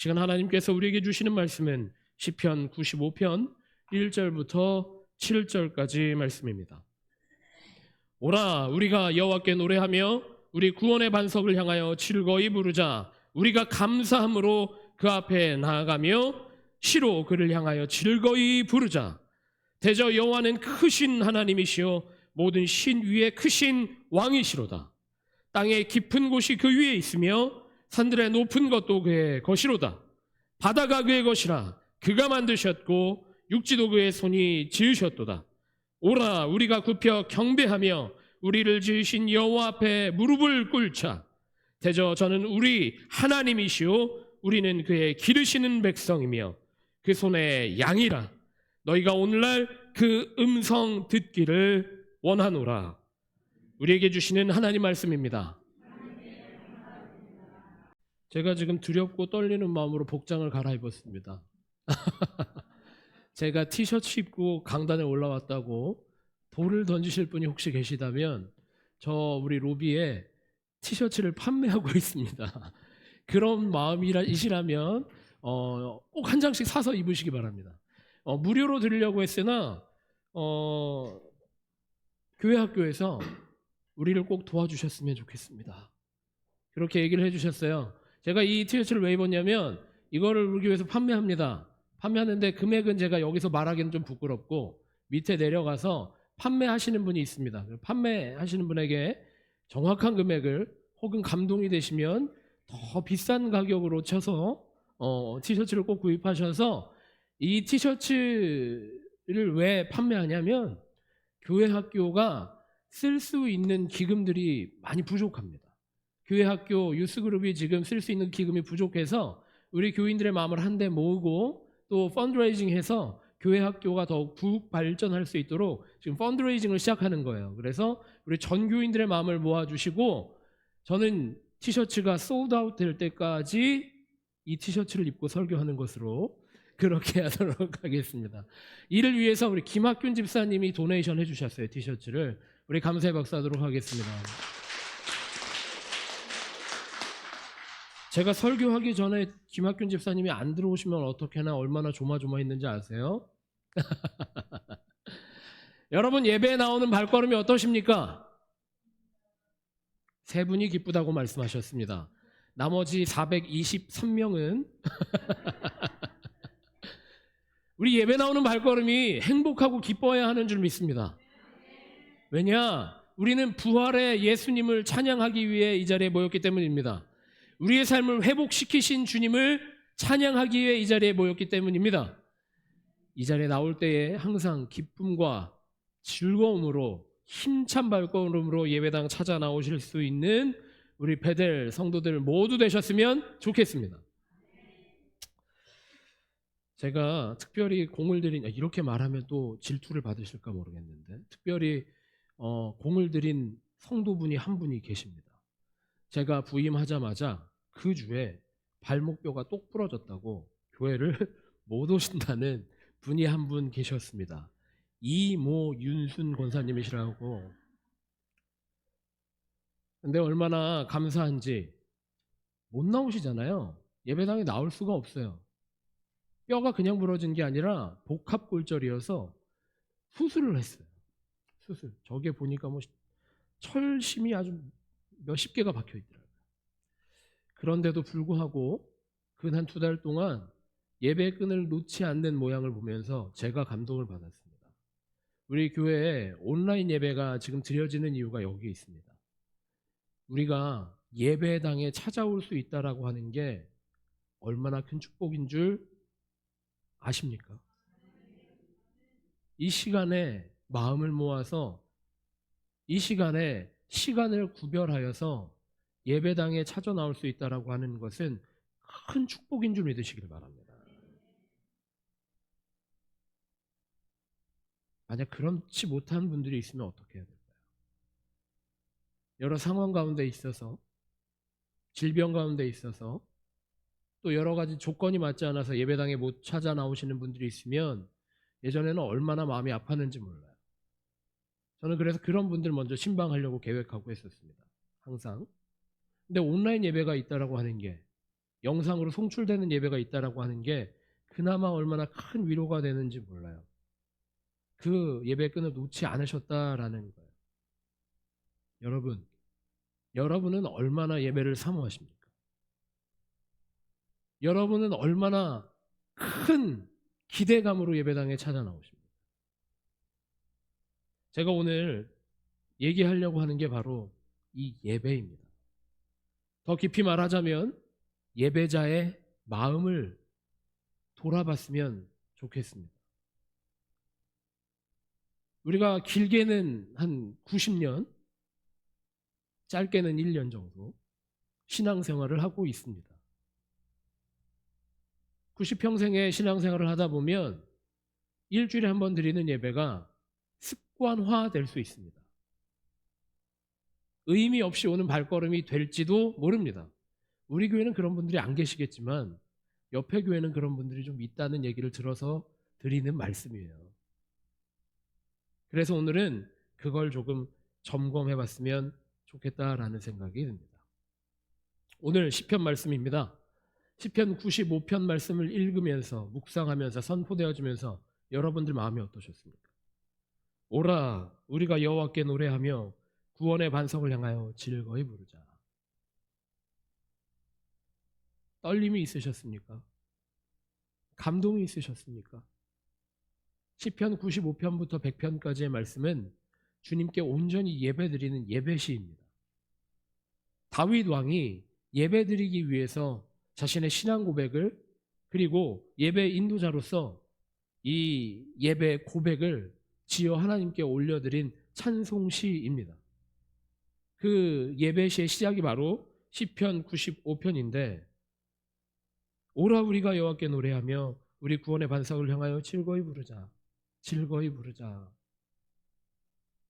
시간 하나님께서 우리에게 주시는 말씀은 시편 95편 1절부터 7절까지 말씀입니다. 오라 우리가 여호와께 노래하며 우리 구원의 반석을 향하여 즐거이 부르자. 우리가 감사함으로 그 앞에 나아가며 시로 그를 향하여 즐거이 부르자. 대저 여호와는 크신 하나님이시요 모든 신 위에 크신 왕이시로다. 땅의 깊은 곳이 그 위에 있으며 산들의 높은 것도 그의 것이로다. 바다가 그의 것이라. 그가 만드셨고 육지도 그의 손이 지으셨도다. 오라 우리가 굽혀 경배하며 우리를 지으신 여호와 앞에 무릎을 꿇자. 대저 저는 우리 하나님이시오 우리는 그의 기르시는 백성이며 그 손의 양이라. 너희가 오늘날 그 음성 듣기를 원하노라. 우리에게 주시는 하나님 말씀입니다. 제가 지금 두렵고 떨리는 마음으로 복장을 갈아입었습니다. 제가 티셔츠 입고 강단에 올라왔다고 돌을 던지실 분이 혹시 계시다면 저 우리 로비에 티셔츠를 판매하고 있습니다. 그런 마음이시라면 꼭 한 장씩 사서 입으시기 바랍니다. 무료로 드리려고 했으나 교회 학교에서 우리를 꼭 도와주셨으면 좋겠습니다. 그렇게 얘기를 해주셨어요. 제가 이 티셔츠를 왜 입었냐면 이거를 우리 교회에서 판매합니다. 판매하는데 금액은 제가 여기서 말하기는 좀 부끄럽고 밑에 내려가서 판매하시는 분이 있습니다. 판매하시는 분에게 정확한 금액을 혹은 감동이 되시면 더 비싼 가격으로 쳐서 티셔츠를 꼭 구입하셔서 이 티셔츠를 왜 판매하냐면 교회 학교가 쓸 수 있는 기금들이 많이 부족합니다. 교회 학교 유스그룹이 지금 쓸 수 있는 기금이 부족해서 우리 교인들의 마음을 한데 모으고 또 펀드레이징해서 교회 학교가 더욱 부욱 발전할 수 있도록 지금 펀드레이징을 시작하는 거예요. 그래서 우리 전 교인들의 마음을 모아주시고 저는 티셔츠가 솔드아웃 될 때까지 이 티셔츠를 입고 설교하는 것으로 그렇게 하도록 하겠습니다. 이를 위해서 우리 김학균 집사님이 도네이션 해주셨어요. 티셔츠를 우리 감사의 박수 하도록 하겠습니다. 제가 설교하기 전에 김학균 집사님이 안 들어오시면 어떻게나 얼마나 조마조마했는지 아세요? 여러분 예배에 나오는 발걸음이 어떠십니까? 세 분이 기쁘다고 말씀하셨습니다. 나머지 423명은 우리 예배 나오는 발걸음이 행복하고 기뻐해야 하는 줄 믿습니다. 왜냐? 우리는 부활의 예수님을 찬양하기 위해 이 자리에 모였기 때문입니다. 우리의 삶을 회복시키신 주님을 찬양하기 위해 이 자리에 모였기 때문입니다. 이 자리에 나올 때에 항상 기쁨과 즐거움으로 힘찬 발걸음으로 예배당 찾아 나오실 수 있는 우리 베델 성도들 모두 되셨으면 좋겠습니다. 제가 특별히 공을 들인 이렇게 말하면 또 질투를 받으실까 모르겠는데 특별히 공을 들인 성도분이 한 분이 계십니다. 제가 부임하자마자 그 주에 발목뼈가 똑 부러졌다고 교회를 못 오신다는 분이 한 분 계셨습니다. 이모 윤순 권사님이시라고. 근데 얼마나 감사한지 못 나오시잖아요. 예배당에 나올 수가 없어요. 뼈가 그냥 부러진 게 아니라 복합골절이어서 수술을 했어요. 수술. 저게 보니까 뭐 철심이 아주 몇십 개가 박혀 있더라고요. 그런데도 불구하고 근 한 2달 동안 예배 끈을 놓지 않는 모양을 보면서 제가 감동을 받았습니다. 우리 교회에 온라인 예배가 지금 드려지는 이유가 여기 있습니다. 우리가 예배당에 찾아올 수 있다라고 하는 게 얼마나 큰 축복인 줄 아십니까? 이 시간에 마음을 모아서 이 시간에 시간을 구별하여서 예배당에 찾아 나올 수 있다라고 하는 것은 큰 축복인 줄 믿으시길 바랍니다. 만약 그렇지 못한 분들이 있으면 어떻게 해야 될까요? 여러 상황 가운데 있어서 질병 가운데 있어서 또 여러 가지 조건이 맞지 않아서 예배당에 못 찾아 나오시는 분들이 있으면 예전에는 얼마나 마음이 아팠는지 몰라요. 저는 그래서 그런 분들 먼저 신방하려고 계획하고 했었습니다. 항상. 근데 온라인 예배가 있다라고 하는 게 영상으로 송출되는 예배가 있다라고 하는 게 그나마 얼마나 큰 위로가 되는지 몰라요. 그 예배 끈을 놓지 않으셨다라는 거예요. 여러분은 얼마나 예배를 사모하십니까? 여러분은 얼마나 큰 기대감으로 예배당에 찾아 나오십니까? 제가 오늘 얘기하려고 하는 게 바로 이 예배입니다. 더 깊이 말하자면 예배자의 마음을 돌아봤으면 좋겠습니다. 우리가 길게는 한 90년, 짧게는 1년 정도 신앙생활을 하고 있습니다. 90평생의 신앙생활을 하다 보면 일주일에 한 번 드리는 예배가 습관화될 수 있습니다. 의미 없이 오는 발걸음이 될지도 모릅니다. 우리 교회는 그런 분들이 안 계시겠지만 옆에 교회는 그런 분들이 좀 있다는 얘기를 들어서 드리는 말씀이에요. 그래서 오늘은 그걸 조금 점검해 봤으면 좋겠다라는 생각이 듭니다. 오늘 시편 말씀입니다. 시편 95편 말씀을 읽으면서 묵상하면서 선포되어지면서 여러분들 마음이 어떠셨습니까? 오라 우리가 여호와께 노래하며 구원의 반석을 향하여 즐거이 부르자. 떨림이 있으셨습니까? 감동이 있으셨습니까? 시편 95편부터 100편까지의 말씀은 주님께 온전히 예배드리는 예배시입니다. 다윗 왕이 예배드리기 위해서 자신의 신앙 고백을 그리고 예배 인도자로서 이 예배 고백을 지어 하나님께 올려드린 찬송시입니다. 그 예배시의 시작이 바로 시편 95편인데 오라 우리가 여호와께 노래하며 우리 구원의 반석을 향하여 즐거이 부르자. 즐거이 부르자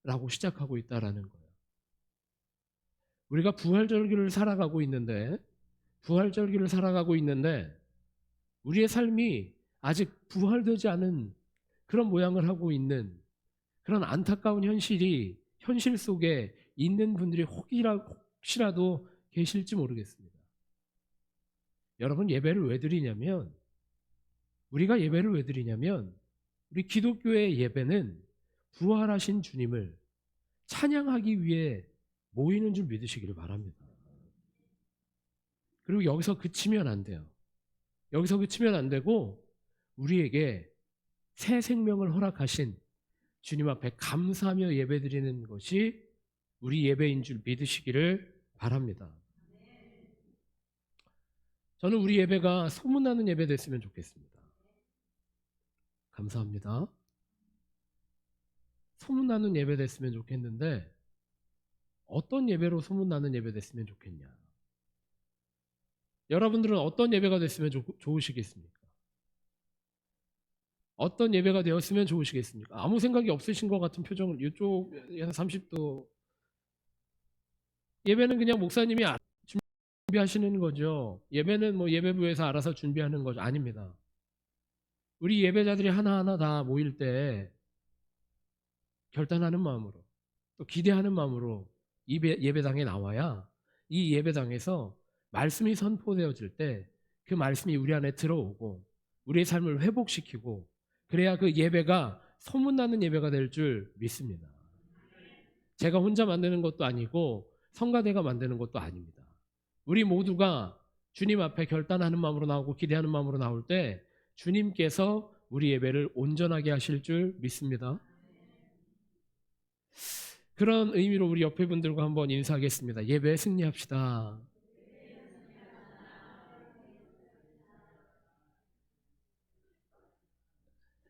라고 시작하고 있다라는 거예요. 우리가 부활절기를 살아가고 있는데 우리의 삶이 아직 부활되지 않은 그런 모양을 하고 있는 그런 안타까운 현실 속에 있는 분들이 혹시라도 계실지 모르겠습니다. 여러분 우리가 예배를 왜 드리냐면 우리 기독교의 예배는 부활하신 주님을 찬양하기 위해 모이는 줄 믿으시기를 바랍니다. 그리고 여기서 그치면 안 돼요. 여기서 그치면 안 되고 우리에게 새 생명을 허락하신 주님 앞에 감사하며 예배드리는 것이 우리 예배인 줄 믿으시기를 바랍니다. 저는 우리 예배가 소문나는 예배 됐으면 좋겠습니다. 감사합니다. 소문나는 예배 됐으면 좋겠는데 어떤 예배로 소문나는 예배 됐으면 좋겠냐? 여러분들은 어떤 예배가 됐으면 좋으시겠습니까? 어떤 예배가 되었으면 좋으시겠습니까? 아무 생각이 없으신 것 같은 표정을 이쪽에서 30도 예배는 그냥 목사님이 준비하시는 거죠. 예배는 뭐 예배부에서 알아서 준비하는 거죠. 아닙니다. 우리 예배자들이 하나하나 다 모일 때 결단하는 마음으로 또 기대하는 마음으로 예배당에 나와야 이 예배당에서 말씀이 선포되어질 때 그 말씀이 우리 안에 들어오고 우리의 삶을 회복시키고 그래야 그 예배가 소문나는 예배가 될 줄 믿습니다. 제가 혼자 만드는 것도 아니고 성가대가 만드는 것도 아닙니다. 우리 모두가 주님 앞에 결단하는 마음으로 나오고 기대하는 마음으로 나올 때 주님께서 우리 예배를 온전하게 하실 줄 믿습니다. 그런 의미로 우리 옆에 분들과 한번 인사하겠습니다. 예배에 승리합시다.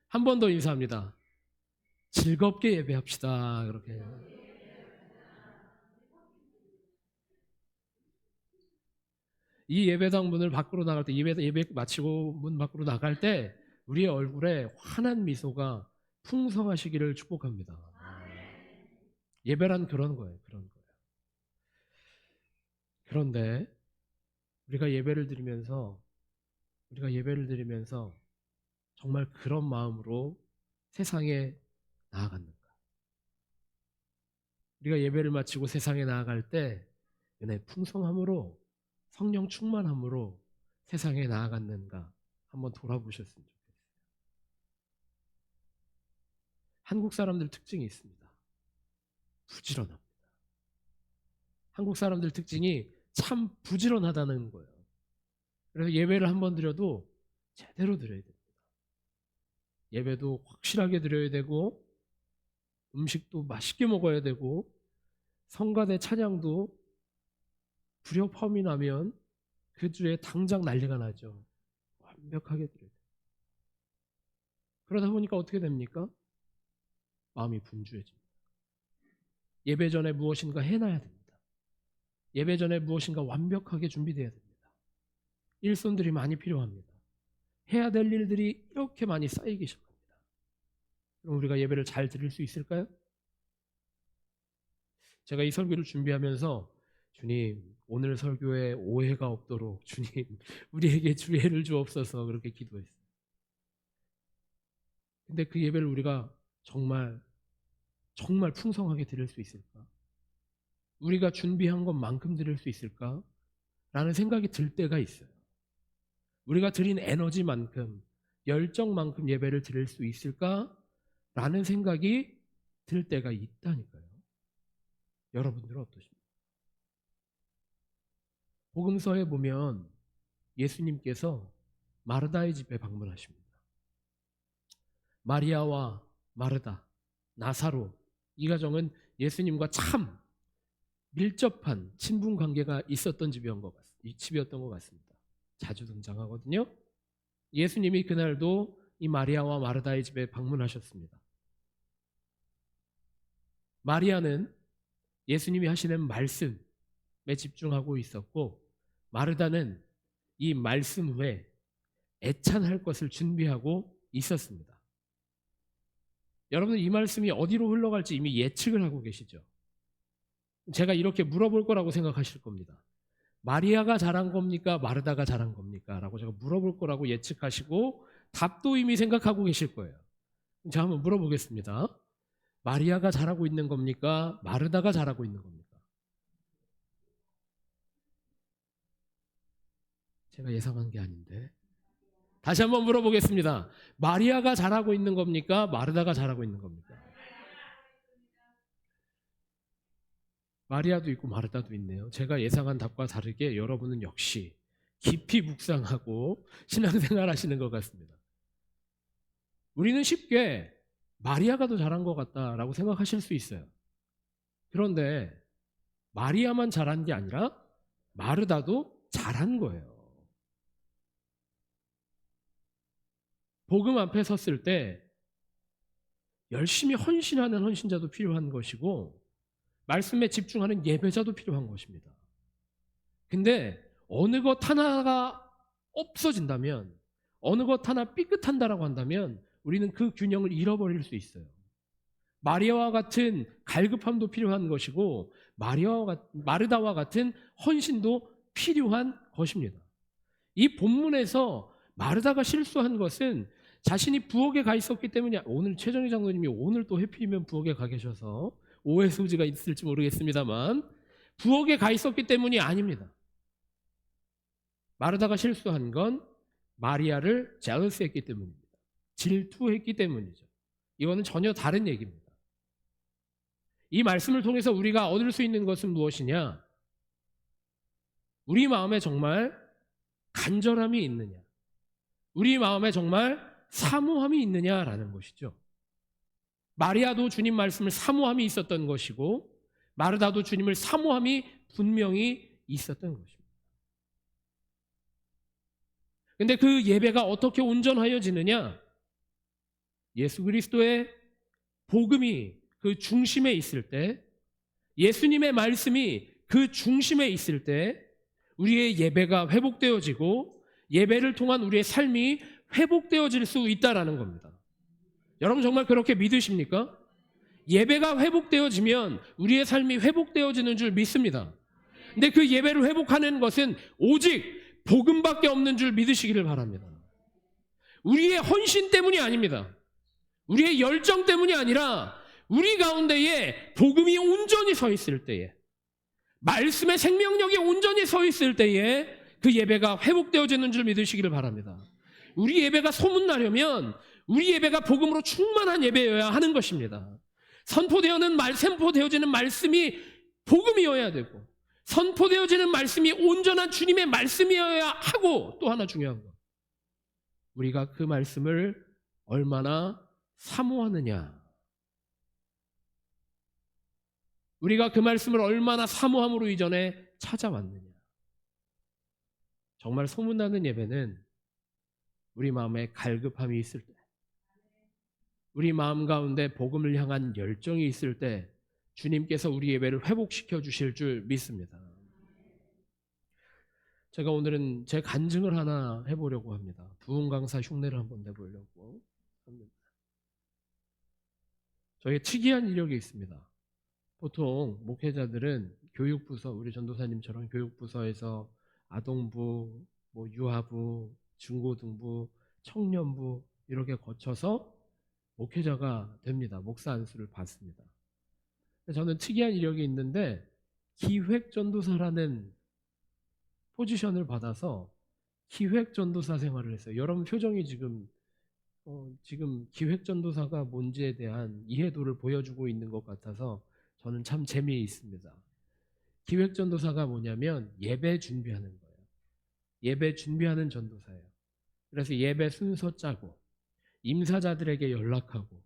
한 번 더 인사합니다. 즐겁게 예배합시다. 그렇게. 이 예배당 문을 밖으로 나갈 때 예배 마치고 문 밖으로 나갈 때 우리의 얼굴에 환한 미소가 풍성하시기를 축복합니다. 예배란 그런 거예요. 그런데 우리가 예배를 드리면서 정말 그런 마음으로 세상에 나아갔는가? 우리가 예배를 마치고 세상에 나아갈 때 은혜 풍성함으로 성령 충만함으로 세상에 나아갔는가 한번 돌아보셨으면 좋겠어요. 한국 사람들 특징이 있습니다. 부지런합니다. 한국 사람들 특징이 참 부지런하다는 거예요. 그래서 예배를 한번 드려도 제대로 드려야 됩니다. 예배도 확실하게 드려야 되고, 음식도 맛있게 먹어야 되고, 성가대 찬양도 불협화음이 나면 그 주에 당장 난리가 나죠. 완벽하게 드려야 돼요. 그러다 보니까 어떻게 됩니까? 마음이 분주해집니다. 예배 전에 무엇인가 해놔야 됩니다. 예배 전에 무엇인가 완벽하게 준비되어야 됩니다. 일손들이 많이 필요합니다. 해야 될 일들이 이렇게 많이 쌓이기 시작합니다. 그럼 우리가 예배를 잘 드릴 수 있을까요? 제가 이 설교를 준비하면서 주님, 오늘 설교에 오해가 없도록 주님, 우리에게 주의를 주옵소서 그렇게 기도했어요. 근데 그 예배를 우리가 정말 풍성하게 드릴 수 있을까? 우리가 준비한 것만큼 드릴 수 있을까? 라는 생각이 들 때가 있어요. 우리가 드린 에너지만큼, 열정만큼 예배를 드릴 수 있을까? 라는 생각이 들 때가 있다니까요. 여러분들은 어떠십니까? 복음서에 보면 예수님께서 마르다의 집에 방문하십니다. 마리아와 마르다, 나사로, 이 가정은 예수님과 참 밀접한 친분 관계가 있었던 집이었던 것 같습니다. 자주 등장하거든요. 예수님이 그날도 이 마리아와 마르다의 집에 방문하셨습니다. 마리아는 예수님이 하시는 말씀에 집중하고 있었고, 마르다는 이 말씀 후에 애찬할 것을 준비하고 있었습니다. 여러분, 이 말씀이 어디로 흘러갈지 이미 예측을 하고 계시죠? 제가 이렇게 물어볼 거라고 생각하실 겁니다. 마리아가 잘한 겁니까? 마르다가 잘한 겁니까? 라고 제가 물어볼 거라고 예측하시고 답도 이미 생각하고 계실 거예요. 제가 한번 물어보겠습니다. 마리아가 잘하고 있는 겁니까? 마르다가 잘하고 있는 겁니까? 제가 예상한 게 아닌데. 다시 한번 물어보겠습니다. 마리아가 잘하고 있는 겁니까? 마르다가 잘하고 있는 겁니까? 마리아도 있고 마르다도 있네요. 제가 예상한 답과 다르게 여러분은 역시 깊이 묵상하고 신앙생활 하시는 것 같습니다. 우리는 쉽게 마리아가 더 잘한 것 같다라고 생각하실 수 있어요. 그런데 마리아만 잘한 게 아니라 마르다도 잘한 거예요. 복음 앞에 섰을 때 열심히 헌신하는 헌신자도 필요한 것이고, 말씀에 집중하는 예배자도 필요한 것입니다. 근데 어느 것 하나가 없어진다면, 어느 것 하나 삐끗한다라고 한다면 우리는 그 균형을 잃어버릴 수 있어요. 마리아와 같은 갈급함도 필요한 것이고, 마르다와 같은 헌신도 필요한 것입니다. 이 본문에서 마르다가 실수한 것은 자신이 부엌에 가 있었기 때문이, 오늘 최정희 장로님이 오늘 또 해필이면 부엌에 가 계셔서 오해 소지가 있을지 모르겠습니다만, 부엌에 가 있었기 때문이 아닙니다. 마르다가 실수한 건 마리아를 제러스했기 때문입니다. 질투했기 때문이죠. 이거는 전혀 다른 얘기입니다. 이 말씀을 통해서 우리가 얻을 수 있는 것은 무엇이냐? 우리 마음에 정말 간절함이 있느냐? 우리 마음에 정말 사모함이 있느냐라는 것이죠. 마리아도 주님 말씀을 사모함이 있었던 것이고, 마르다도 주님을 사모함이 분명히 있었던 것입니다. 근데 그 예배가 어떻게 온전하여지느냐? 예수 그리스도의 복음이 그 중심에 있을 때, 예수님의 말씀이 그 중심에 있을 때 우리의 예배가 회복되어지고, 예배를 통한 우리의 삶이 회복되어질 수 있다라는 겁니다. 여러분 정말 그렇게 믿으십니까? 예배가 회복되어지면 우리의 삶이 회복되어지는 줄 믿습니다. 근데 그 예배를 회복하는 것은 오직 복음밖에 없는 줄 믿으시기를 바랍니다. 우리의 헌신 때문이 아닙니다. 우리의 열정 때문이 아니라 우리 가운데에 복음이 온전히 서 있을 때에, 말씀의 생명력이 온전히 서 있을 때에 그 예배가 회복되어지는 줄 믿으시기를 바랍니다. 우리 예배가 소문나려면 우리 예배가 복음으로 충만한 예배여야 하는 것입니다. 선포되어지는 말씀이 복음이어야 되고, 선포되어지는 말씀이 온전한 주님의 말씀이어야 하고, 또 하나 중요한 것, 우리가 그 말씀을 얼마나 사모하느냐, 우리가 그 말씀을 얼마나 사모함으로 이전에 찾아왔느냐. 정말 소문나는 예배는 우리 마음에 갈급함이 있을 때, 우리 마음 가운데 복음을 향한 열정이 있을 때 주님께서 우리 예배를 회복시켜 주실 줄 믿습니다. 제가 오늘은 제 간증을 하나 해보려고 합니다. 부흥 강사 흉내를 한번 내보려고 합니다. 저희 특이한 이력이 있습니다. 보통 목회자들은 교육부서, 우리 전도사님처럼 교육부서에서 아동부, 유아부, 중고등부, 청년부 이렇게 거쳐서 목회자가 됩니다. 목사 안수를 받습니다. 저는 특이한 이력이 있는데 기획전도사라는 포지션을 받아서 기획전도사 생활을 했어요. 여러분 표정이 지금 기획전도사가 뭔지에 대한 이해도를 보여주고 있는 것 같아서 저는 참 재미있습니다. 기획전도사가 뭐냐면 예배 준비하는 거예요. 예배 준비하는 전도사예요. 그래서 예배 순서 짜고, 임사자들에게 연락하고,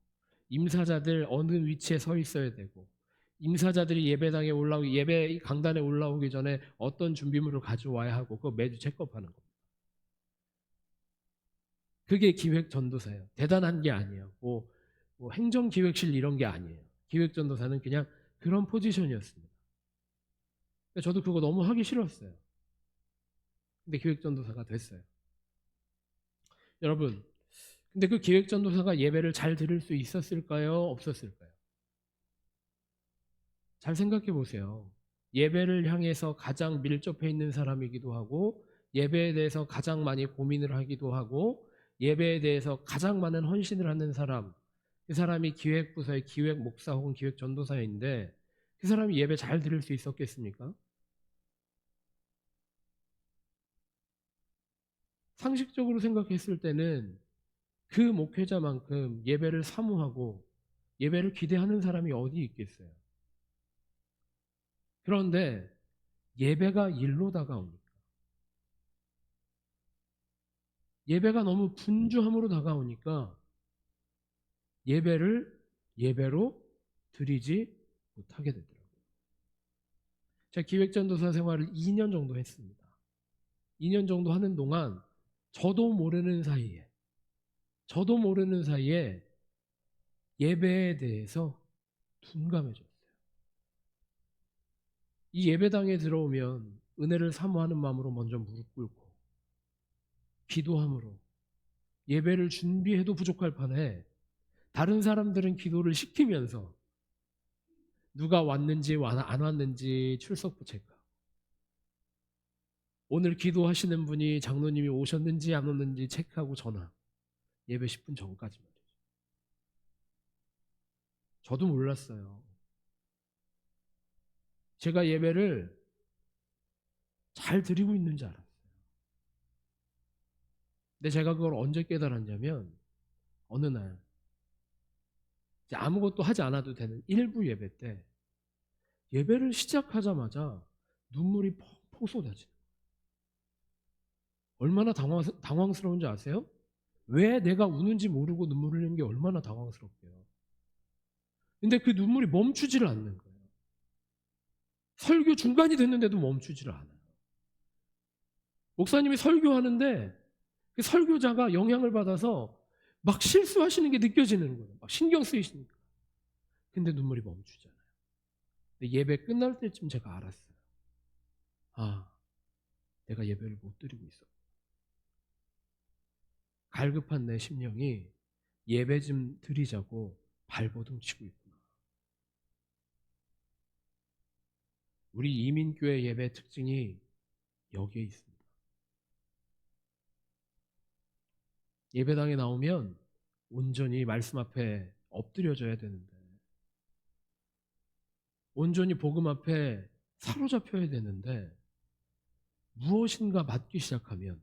임사자들 어느 위치에 서 있어야 되고, 임사자들이 예배당에 올라오기, 예배 강단에 올라오기 전에 어떤 준비물을 가져와야 하고, 그거 매주 체크업하는 겁니다. 그게 기획전도사예요. 대단한 게 아니에요. 행정기획실 이런 게 아니에요. 기획전도사는 그냥 그런 포지션이었습니다. 저도 그거 너무 하기 싫었어요. 근데 기획전도사가 됐어요. 여러분, 근데 그 기획전도사가 예배를 잘 드릴 수 있었을까요? 없었을까요? 잘 생각해 보세요. 예배를 향해서 가장 밀접해 있는 사람이기도 하고, 예배에 대해서 가장 많이 고민을 하기도 하고, 예배에 대해서 가장 많은 헌신을 하는 사람, 그 사람이 기획부서의 기획목사 혹은 기획전도사인데 그 사람이 예배 잘 드릴 수 있었겠습니까? 상식적으로 생각했을 때는 그 목회자만큼 예배를 사모하고 예배를 기대하는 사람이 어디 있겠어요? 그런데 예배가 일로 다가오니까, 예배가 너무 분주함으로 다가오니까 예배를 예배로 드리지 못하게 되더라고요. 제가 기획전도사 생활을 2년 정도 했습니다. 2년 정도 하는 동안 저도 모르는 사이에 예배에 대해서 둔감해졌어요. 이 예배당에 들어오면 은혜를 사모하는 마음으로 먼저 무릎 꿇고 기도함으로 예배를 준비해도 부족할 판에 다른 사람들은 기도를 시키면서 누가 왔는지 안 왔는지 출석부 체크하고, 오늘 기도하시는 분이 장로님이 오셨는지 안 오는지 체크하고 전화, 예배 10분 전까지 말이죠. 저도 몰랐어요. 제가 예배를 잘 드리고 있는 줄 알았어요. 근데 제가 그걸 언제 깨달았냐면 어느 날 이제 아무것도 하지 않아도 되는 일부 예배 때 예배를 시작하자마자 눈물이 펑펑 쏟아지는 거예요. 얼마나 당황스러운지 아세요? 왜 내가 우는지 모르고 눈물 흘리는 게 얼마나 당황스럽게요. 근데 그 눈물이 멈추지를 않는 거예요. 설교 중간이 됐는데도 멈추지를 않아요. 목사님이 설교하는데 그 설교자가 영향을 받아서 막 실수하시는 게 느껴지는 거예요. 막 신경 쓰이시니까. 근데 눈물이 멈추잖아요. 근데 예배 끝날 때쯤 제가 알았어요. 아, 내가 예배를 못 드리고 있어. 갈급한 내 심령이 예배 좀 드리자고 발버둥 치고 있구나. 우리 이민교회 예배 특징이 여기에 있습니다. 예배당에 나오면 온전히 말씀 앞에 엎드려져야 되는데, 온전히 복음 앞에 사로잡혀야 되는데 무엇인가 맡기 시작하면,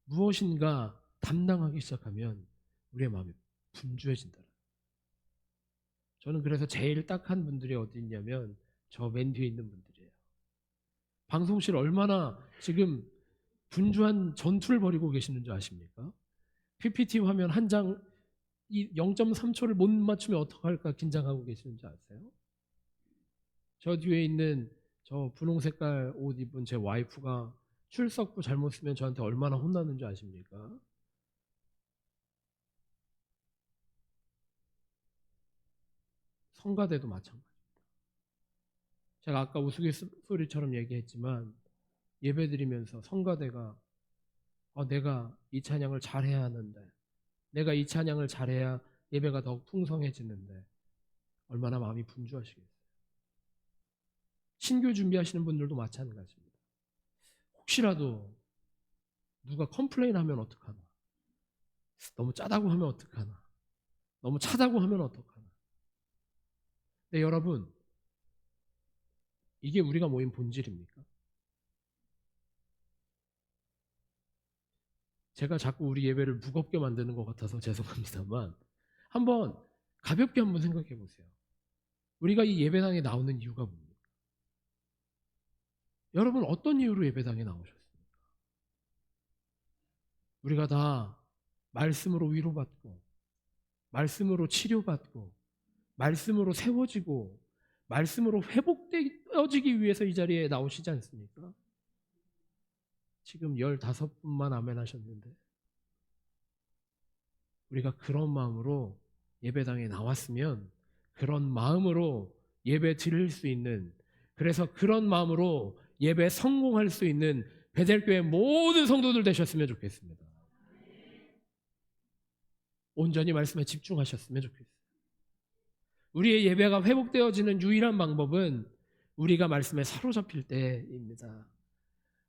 무엇인가 담당하기 시작하면 우리의 마음이 분주해진다. 저는 그래서 제일 딱한 분들이 어디 있냐면 저 맨 뒤에 있는 분들이에요. 방송실 얼마나 지금 분주한 전투를 벌이고 계시는 줄 아십니까? PPT 화면 한 장 0.3초를 못 맞추면 어떡할까 긴장하고 계시는 줄 아세요? 저 뒤에 있는 저 분홍 색깔 옷 입은 제 와이프가 출석부 잘못 쓰면 저한테 얼마나 혼나는 줄 아십니까? 성가대도 마찬가지입니다. 제가 아까 우스갯소리처럼 얘기했지만 예배드리면서 성가대가 내가 이 찬양을 잘해야 하는데, 내가 이 찬양을 잘해야 예배가 더욱 풍성해지는데 얼마나 마음이 분주하시겠어요. 신교 준비하시는 분들도 마찬가지입니다. 혹시라도 누가 컴플레인 하면 어떡하나, 너무 짜다고 하면 어떡하나, 너무 차다고 하면 어떡하나. 근데 여러분, 이게 우리가 모인 본질입니까? 제가 자꾸 우리 예배를 무겁게 만드는 것 같아서 죄송합니다만 한번 가볍게 한번 생각해 보세요. 우리가 이 예배당에 나오는 이유가 뭡니까? 여러분 어떤 이유로 예배당에 나오셨습니까? 우리가 다 말씀으로 위로받고, 말씀으로 치료받고, 말씀으로 세워지고, 말씀으로 회복되어지기 위해서 이 자리에 나오시지 않습니까? 지금 15분만 아멘 하셨는데 우리가 그런 마음으로 예배당에 나왔으면 그런 마음으로 예배 드릴 수 있는, 그래서 그런 마음으로 예배 성공할 수 있는 베델교회 모든 성도들 되셨으면 좋겠습니다. 온전히 말씀에 집중하셨으면 좋겠어요. 우리의 예배가 회복되어지는 유일한 방법은 우리가 말씀에 사로잡힐 때입니다.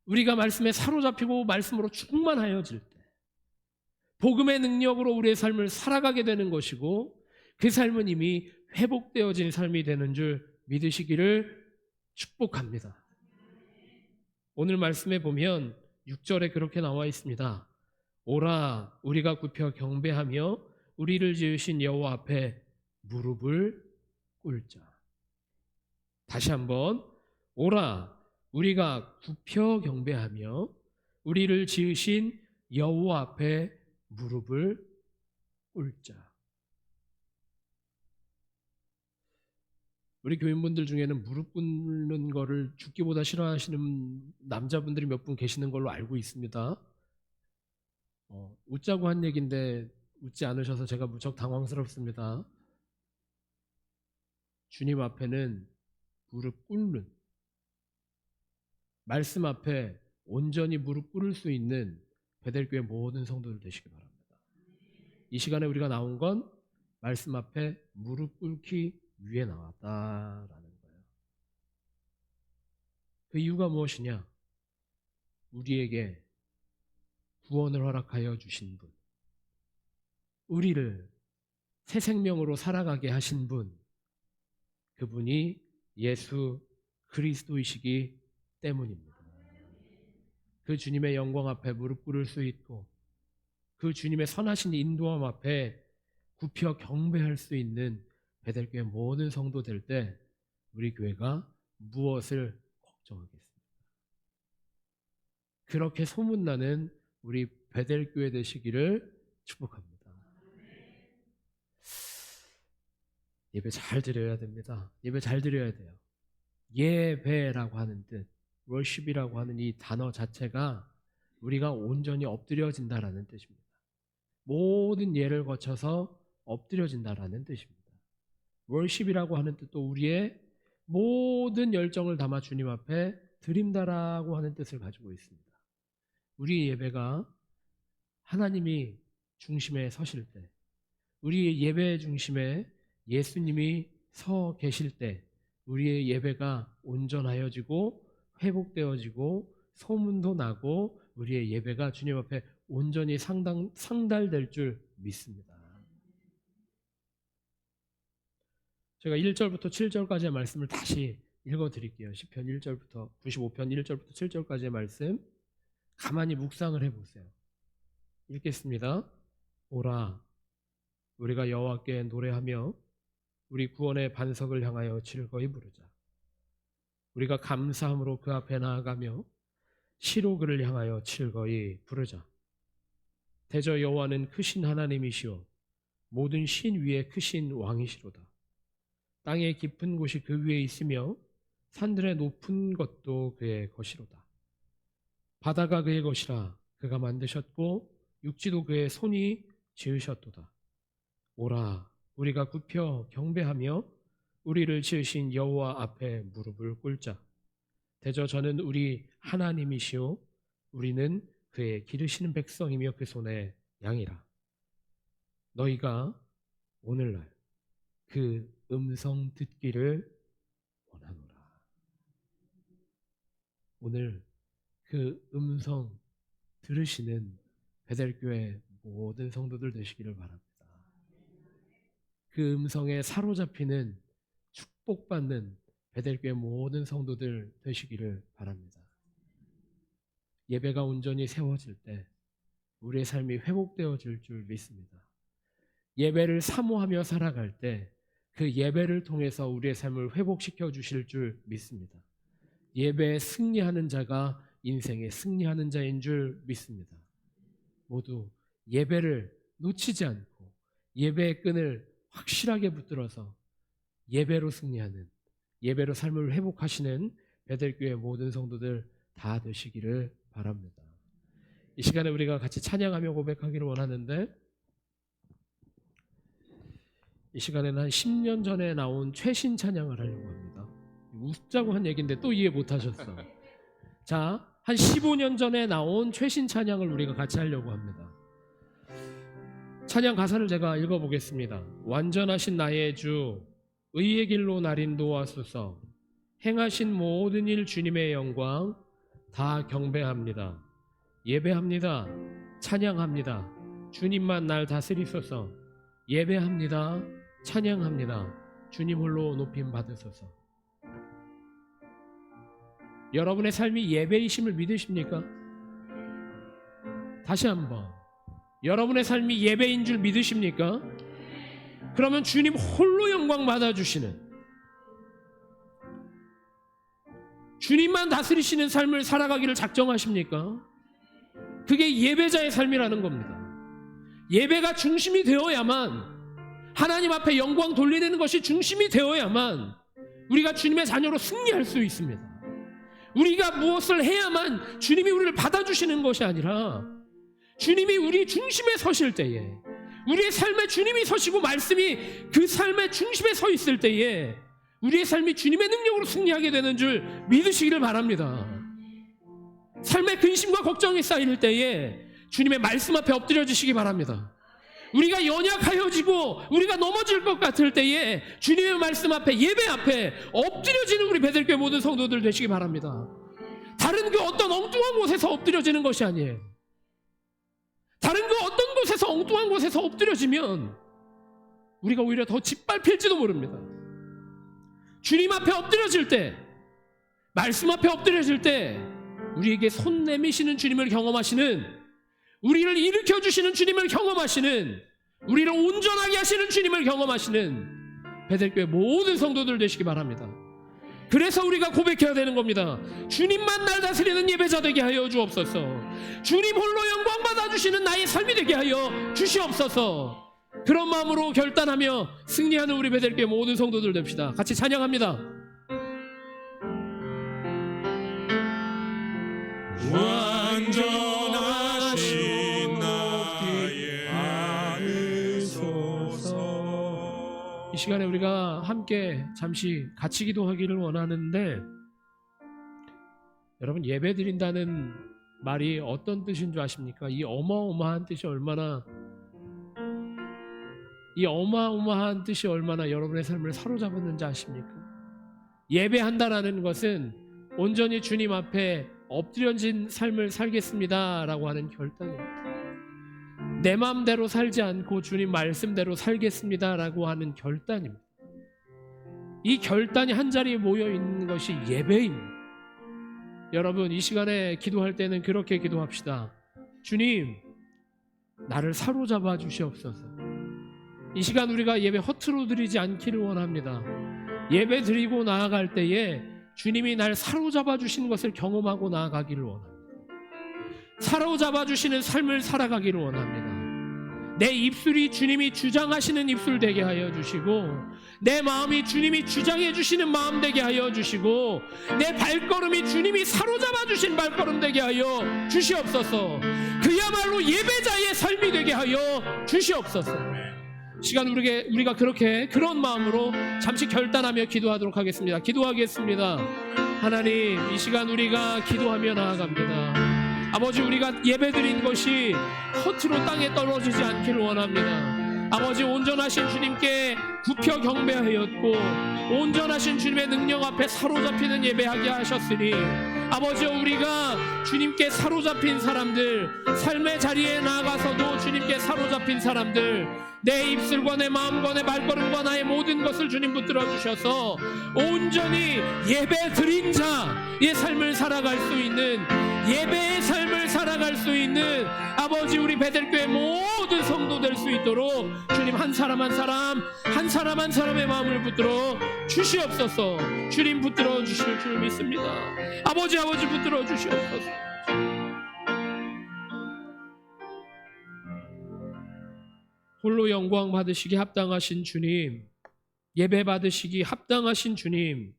우리가 말씀에 사로잡히고 말씀으로 충만하여질 때, 복음의 능력으로 우리의 삶을 살아가게 되는 것이고 그 삶은 이미 회복되어진 삶이 되는 줄 믿으시기를 축복합니다. 오늘 말씀에 보면 6절에 그렇게 나와 있습니다. 오라 우리가 굽혀 경배하며 우리를 지으신 여호와 앞에 무릎을 꿇자. 다시 한번, 오라 우리가 굽혀 경배하며 우리를 지으신 여호와 앞에 무릎을 꿇자. 우리 교인분들 중에는 무릎 꿇는 거를 죽기보다 싫어하시는 남자분들이 몇 분 계시는 걸로 알고 있습니다. 웃자고 한 얘기인데 웃지 않으셔서 제가 무척 당황스럽습니다. 주님 앞에는 무릎 꿇는, 말씀 앞에 온전히 무릎 꿇을 수 있는 베델교회 모든 성도들 되시기 바랍니다. 이 시간에 우리가 나온 건 말씀 앞에 무릎 꿇기 위해 나왔다라는 거예요. 그 이유가 무엇이냐? 우리에게 구원을 허락하여 주신 분, 우리를 새 생명으로 살아가게 하신 분, 그분이 예수 그리스도이시기 때문입니다. 그 주님의 영광 앞에 무릎 꿇을 수 있고 그 주님의 선하신 인도함 앞에 굽혀 경배할 수 있는 베델교회 모든 성도 될 때 우리 교회가 무엇을 걱정하겠습니까? 그렇게 소문나는 우리 베델교회 되시기를 축복합니다. 예배 잘 드려야 됩니다. 예배 잘 드려야 돼요. 예배라고 하는 뜻, worship이라고 하는 이 단어 자체가 우리가 온전히 엎드려진다라는 뜻입니다. 모든 예를 거쳐서 엎드려진다라는 뜻입니다. worship이라고 하는 뜻도 우리의 모든 열정을 담아 주님 앞에 드린다라고 하는 뜻을 가지고 있습니다. 우리의 예배가 하나님이 중심에 서실 때, 우리의 예배 중심에 예수님이 서 계실 때 우리의 예배가 온전하여지고 회복되어지고 소문도 나고 우리의 예배가 주님 앞에 온전히 상달될 줄 믿습니다. 제가 1절부터 7절까지의 말씀을 다시 읽어드릴게요. 시편 1절부터 95편 1절부터 7절까지의 말씀 가만히 묵상을 해보세요. 읽겠습니다. 오라, 우리가 여호와께 노래하며 우리 구원의 반석을 향하여 즐거이 부르자. 우리가 감사함으로 그 앞에 나아가며 시로 그를 향하여 즐거이 부르자. 대저 여호와는 크신 하나님이시오 모든 신 위에 크신 왕이시로다. 땅의 깊은 곳이 그 위에 있으며 산들의 높은 것도 그의 것이로다. 바다가 그의 것이라 그가 만드셨고 육지도 그의 손이 지으셨도다. 오라, 우리가 굽혀 경배하며 우리를 지으신 여호와 앞에 무릎을 꿇자. 대저 저는 우리 하나님이시오 우리는 그의 기르시는 백성이며 그 손의 양이라. 너희가 오늘날 그 음성 듣기를 원하노라. 오늘 그 음성 들으시는 베델교회 모든 성도들 되시기를 바랍니다. 그 음성에 사로잡히는 축복받는 베델교회 모든 성도들 되시기를 바랍니다. 예배가 온전히 세워질 때 우리의 삶이 회복되어질 줄 믿습니다. 예배를 사모하며 살아갈 때 그 예배를 통해서 우리의 삶을 회복시켜 주실 줄 믿습니다. 예배에 승리하는 자가 인생에 승리하는 자인 줄 믿습니다. 모두 예배를 놓치지 않고 예배의 끈을 확실하게 붙들어서 예배로 승리하는, 예배로 삶을 회복하시는 베델교회 모든 성도들 다 되시기를 바랍니다. 이 시간에 우리가 같이 찬양하며 고백하기를 원하는데, 이 시간에는 한 10년 전에 나온 최신 찬양을 하려고 합니다. 웃자고 한 얘기인데 또 이해 못 하셨어. 자, 한 15년 전에 나온 최신 찬양을 우리가 같이 하려고 합니다. 찬양 가사를 제가 읽어보겠습니다. 완전하신 나의 주, 의의 길로 날 인도하소서. 행하신 모든 일 주님의 영광 다 경배합니다. 예배합니다. 찬양합니다. 주님만 날 다스리소서. 예배합니다. 찬양합니다. 주님 홀로 높임 받으소서. 여러분의 삶이 예배이심을 믿으십니까? 다시 한번, 여러분의 삶이 예배인 줄 믿으십니까? 그러면 주님 홀로 영광 받아주시는, 주님만 다스리시는 삶을 살아가기를 작정하십니까? 그게 예배자의 삶이라는 겁니다. 예배가 중심이 되어야만, 하나님 앞에 영광 돌리는 것이 중심이 되어야만 우리가 주님의 자녀로 승리할 수 있습니다. 우리가 무엇을 해야만 주님이 우리를 받아주시는 것이 아니라, 주님이 우리 중심에 서실 때에, 우리의 삶에 주님이 서시고 말씀이 그 삶의 중심에 서 있을 때에 우리의 삶이 주님의 능력으로 승리하게 되는 줄 믿으시기를 바랍니다. 삶의 근심과 걱정이 쌓일 때에 주님의 말씀 앞에 엎드려지시기 바랍니다. 우리가 연약하여지고 우리가 넘어질 것 같을 때에 주님의 말씀 앞에, 예배 앞에 엎드려지는 우리 베델교회 모든 성도들 되시기 바랍니다. 다른 그 어떤 엉뚱한 곳에서 엎드려지는 것이 아니에요. 다른 그 어떤 곳에서, 엉뚱한 곳에서 엎드려지면 우리가 오히려 더 짓밟힐지도 모릅니다. 주님 앞에 엎드려질 때, 말씀 앞에 엎드려질 때 우리에게 손 내미시는 주님을 경험하시는, 우리를 일으켜주시는 주님을 경험하시는, 우리를 온전하게 하시는 주님을 경험하시는 베델교회 모든 성도들 되시기 바랍니다. 그래서 우리가 고백해야 되는 겁니다. 주님만 날 다스리는 예배자 되게 하여 주옵소서. 주님 홀로 영광 받아주시는 나의 삶이 되게 하여 주시옵소서. 그런 마음으로 결단하며 승리하는 우리 베델교회 모든 성도들 됩시다. 같이 찬양합니다. 완전하신 나의 하소서. 이 시간에 우리가 함께 잠시 같이 기도하기를 원하는데, 여러분, 예배 드린다는 말이 어떤 뜻인 줄 아십니까? 이 어마어마한 뜻이 얼마나 여러분의 삶을 사로잡았는지 아십니까? 예배한다라는 것은 온전히 주님 앞에 엎드려진 삶을 살겠습니다 라고 하는 결단입니다. 내 마음대로 살지 않고 주님 말씀대로 살겠습니다 라고 하는 결단입니다. 이 결단이 한 자리에 모여 있는 것이 예배입니다. 여러분, 이 시간에 기도할 때는 그렇게 기도합시다. 주님, 나를 사로잡아 주시옵소서. 이 시간 우리가 예배 허투루 드리지 않기를 원합니다. 예배 드리고 나아갈 때에 주님이 날 사로잡아 주시는 것을 경험하고 나아가기를 원합니다. 사로잡아 주시는 삶을 살아가기를 원합니다. 내 입술이 주님이 주장하시는 입술 되게 하여 주시고, 내 마음이 주님이 주장해 주시는 마음 되게 하여 주시고, 내 발걸음이 주님이 사로잡아 주신 발걸음 되게 하여 주시옵소서. 그야말로 예배자의 삶이 되게 하여 주시옵소서. 시간 우리가 그렇게 그런 마음으로 잠시 결단하며 기도하도록 하겠습니다. 기도하겠습니다. 하나님, 이 시간 우리가 기도하며 나아갑니다. 아버지, 우리가 예배드린 것이 허투루 땅에 떨어지지 않기를 원합니다. 아버지, 온전하신 주님께 굽혀 경배하였고 온전하신 주님의 능력 앞에 사로잡히는 예배하게 하셨으니 아버지, 우리가 주님께 사로잡힌 사람들, 삶의 자리에 나아가서도 주님께 사로잡힌 사람들, 내 입술과 내 마음과 내 발걸음과 나의 모든 것을 주님 붙들어 주셔서 온전히 예배 드린 자의 삶을 살아갈 수 있는, 예배의 삶을 살아갈 수 있는 아버지, 우리 베델교회 모든 성도 될 수 있도록 주님 한 사람 한 사람, 한 사람 한 사람의 마음을 붙들어 주시옵소서. 주님 붙들어 주실 줄 믿습니다. 아버지 붙들어 주시옵소서. 홀로 영광 받으시기 합당하신 주님, 예배 받으시기 합당하신 주님,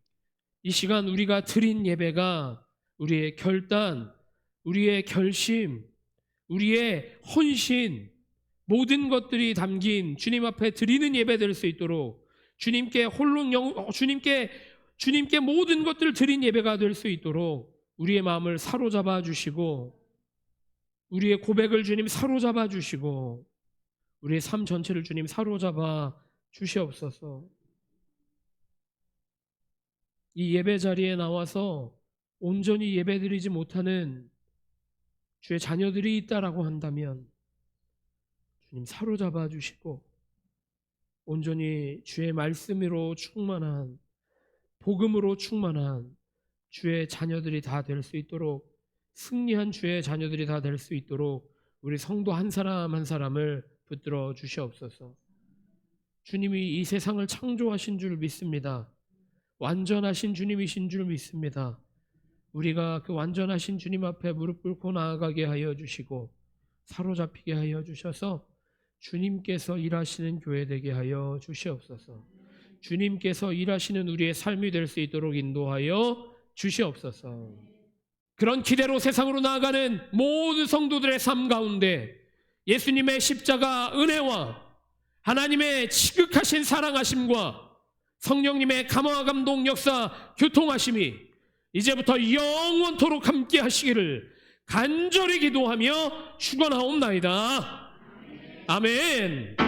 이 시간 우리가 드린 예배가 우리의 결단, 우리의 결심, 우리의 헌신, 모든 것들이 담긴 주님 앞에 드리는 예배 될 수 있도록 주님께 주님께 모든 것들을 드린 예배가 될 수 있도록 우리의 마음을 사로잡아 주시고, 우리의 고백을 주님 사로잡아 주시고, 우리의 삶 전체를 주님 사로잡아 주시옵소서. 이 예배 자리에 나와서 온전히 예배드리지 못하는 주의 자녀들이 있다라고 한다면 주님 사로잡아 주시고, 온전히 주의 말씀으로 충만한, 복음으로 충만한 주의 자녀들이 다 될 수 있도록, 승리한 주의 자녀들이 다 될 수 있도록 우리 성도 한 사람 한 사람을 붙들어 주시옵소서. 주님이 이 세상을 창조하신 줄 믿습니다. 완전하신 주님이신 줄 믿습니다. 우리가 그 완전하신 주님 앞에 무릎 꿇고 나아가게 하여 주시고 사로잡히게 하여 주셔서 주님께서 일하시는 교회 되게 하여 주시옵소서. 주님께서 일하시는 우리의 삶이 될 수 있도록 인도하여 주시옵소서. 그런 기대로 세상으로 나아가는 모든 성도들의 삶 가운데 예수님의 십자가 은혜와 하나님의 지극하신 사랑하심과 성령님의 감화와 감동 역사 교통하심이 이제부터 영원토록 함께 하시기를 간절히 기도하며 축원하옵나이다. 아멘.